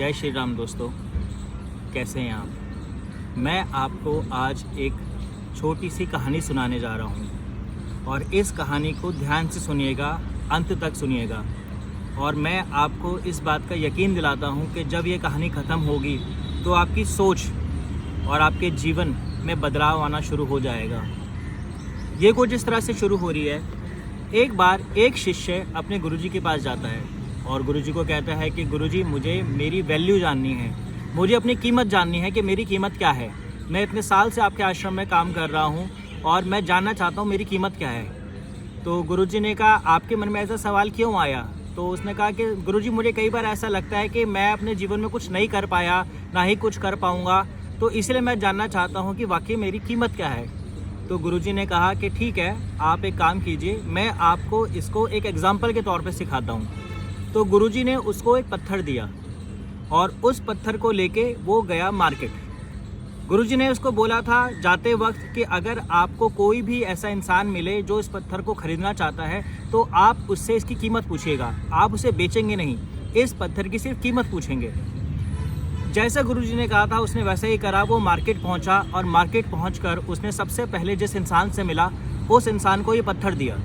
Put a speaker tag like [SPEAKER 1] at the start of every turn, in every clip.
[SPEAKER 1] जय श्री राम दोस्तों, कैसे हैं आप। मैं आपको आज एक छोटी सी कहानी सुनाने जा रहा हूँ और इस कहानी को ध्यान से सुनिएगा, अंत तक सुनिएगा। और मैं आपको इस बात का यकीन दिलाता हूँ कि जब ये कहानी ख़त्म होगी तो आपकी सोच और आपके जीवन में बदलाव आना शुरू हो जाएगा। ये कुछ इस तरह से शुरू हो रही है। एक बार एक शिष्य अपने गुरुजी के पास जाता है और गुरुजी को कहता है कि गुरुजी, मुझे मेरी वैल्यू जाननी है, मुझे अपनी कीमत जाननी है कि मेरी कीमत क्या है। मैं इतने साल से आपके आश्रम में काम कर रहा हूँ और मैं जानना चाहता हूँ मेरी कीमत क्या है। तो गुरुजी ने कहा, आपके मन में ऐसा सवाल क्यों आया? तो उसने कहा कि गुरुजी, मुझे कई बार ऐसा लगता है कि मैं अपने जीवन में कुछ नहीं कर पाया, ना ही कुछ कर पाऊँगा, तो इसलिए मैं जानना चाहता हूँ कि वाकई मेरी कीमत क्या है। तो गुरुजी ने कहा कि ठीक है, आप एक काम कीजिए, मैं आपको इसको एक एग्जाम्पल के तौर पे सिखाता हूँ। तो गुरुजी ने उसको एक पत्थर दिया और उस पत्थर को लेके वो गया मार्केट। गुरुजी ने उसको बोला था जाते वक्त कि अगर आपको कोई भी ऐसा इंसान मिले जो इस पत्थर को ख़रीदना चाहता है तो आप उससे इसकी कीमत पूछिएगा, आप उसे बेचेंगे नहीं, इस पत्थर की सिर्फ कीमत पूछेंगे। जैसा गुरुजी ने कहा था उसने वैसा ही करा। वो मार्केट पहुंचा और मार्केट पहुंचकर उसने सबसे पहले जिस इंसान से मिला उस इंसान को ये पत्थर दिया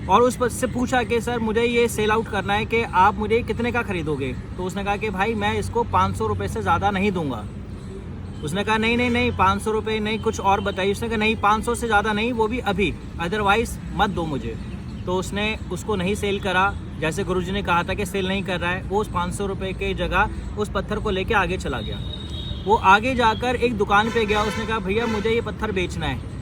[SPEAKER 1] और उस से पूछा कि सर, मुझे ये सेल आउट करना है कि आप मुझे कितने का ख़रीदोगे। तो उसने कहा कि भाई, मैं इसको 500 रुपये से ज़्यादा नहीं दूंगा। उसने कहा नहीं 500 रुपये नहीं, कुछ और बताइए। उसने कहा नहीं, 500 से ज़्यादा नहीं, वो भी अभी, अदरवाइज़ मत दो मुझे। तो उसने उसको नहीं सेल करा, जैसे गुरुजी ने कहा था कि सेल नहीं कर रहा है। वो उस 500 रुपये की जगह उस पत्थर को लेके आगे चला गया। वो आगे जाकर एक दुकान पे गया। उसने कहा, भैया मुझे ये पत्थर बेचना है।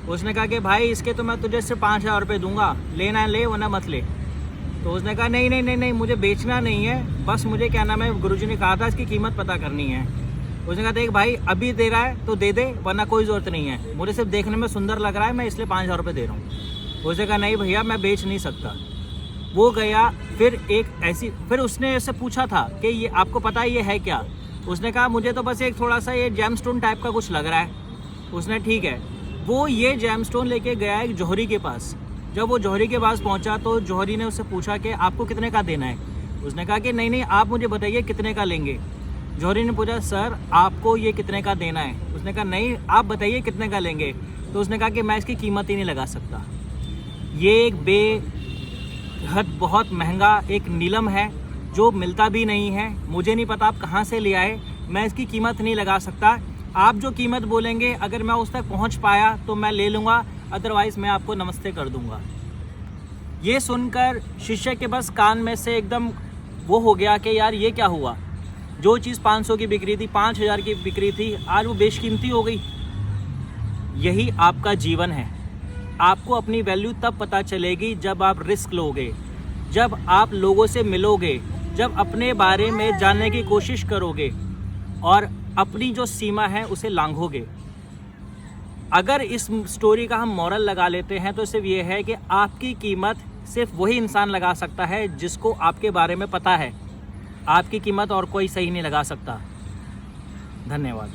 [SPEAKER 1] उसने कहा कि भाई, इसके तो मैं तुझे सिर्फ 5000 रुपये दूंगा, लेना है ले वरना मत ले। तो उसने कहा नहीं, मुझे बेचना नहीं है, बस मुझे क्या नाम है, गुरुजी ने कहा था इसकी कीमत पता करनी है। उसने कहा देख भाई, अभी दे रहा है तो दे दे, वरना कोई ज़रूरत नहीं है, मुझे सिर्फ देखने में सुंदर लग रहा है, मैं इसलिए 5000 रुपये दे रहा हूँ। उसने कहा नहीं भैया, मैं बेच नहीं सकता। वो गया, फिर उसने उससे पूछा था कि ये आपको पता है ये है क्या? उसने कहा मुझे तो बस एक थोड़ा सा ये जेम स्टोन टाइप का कुछ लग रहा है। उसने ठीक है, वो ये जेम स्टोन लेके गया एक जौहरी के पास। जब वो जौहरी के पास पहुंचा तो जौहरी ने उससे पूछा कि आपको कितने का देना है। उसने कहा कि नहीं, आप मुझे बताइए कितने का लेंगे। जौहरी ने पूछा, सर आपको ये कितने का देना है? उसने कहा नहीं, आप बताइए कितने का लेंगे। तो उसने कहा कि मैं इसकी कीमत ही नहीं लगा सकता, ये एक बेहद बहुत महंगा एक नीलम है जो मिलता भी नहीं है, मुझे नहीं पता आप कहाँ से ले आए, मैं इसकी कीमत नहीं लगा सकता। आप जो कीमत बोलेंगे अगर मैं उस तक पहुंच पाया तो मैं ले लूँगा, अदरवाइज़ मैं आपको नमस्ते कर दूंगा। ये सुनकर शिष्य के बस कान में से एकदम वो हो गया कि यार ये क्या हुआ, जो चीज़ 500 की बिक रही थी, 5000 की बिक रही थी, आज वो बेशकीमती हो गई। यही आपका जीवन है। आपको अपनी वैल्यू तब पता चलेगी जब आप रिस्क लोगे, जब आप लोगों से मिलोगे, जब अपने बारे में जानने की कोशिश करोगे और अपनी जो सीमा है उसे लांघोगे। अगर इस स्टोरी का हम मॉरल लगा लेते हैं तो सिर्फ ये है कि आपकी कीमत सिर्फ वही इंसान लगा सकता है जिसको आपके बारे में पता है। आपकी कीमत और कोई सही नहीं लगा सकता। धन्यवाद।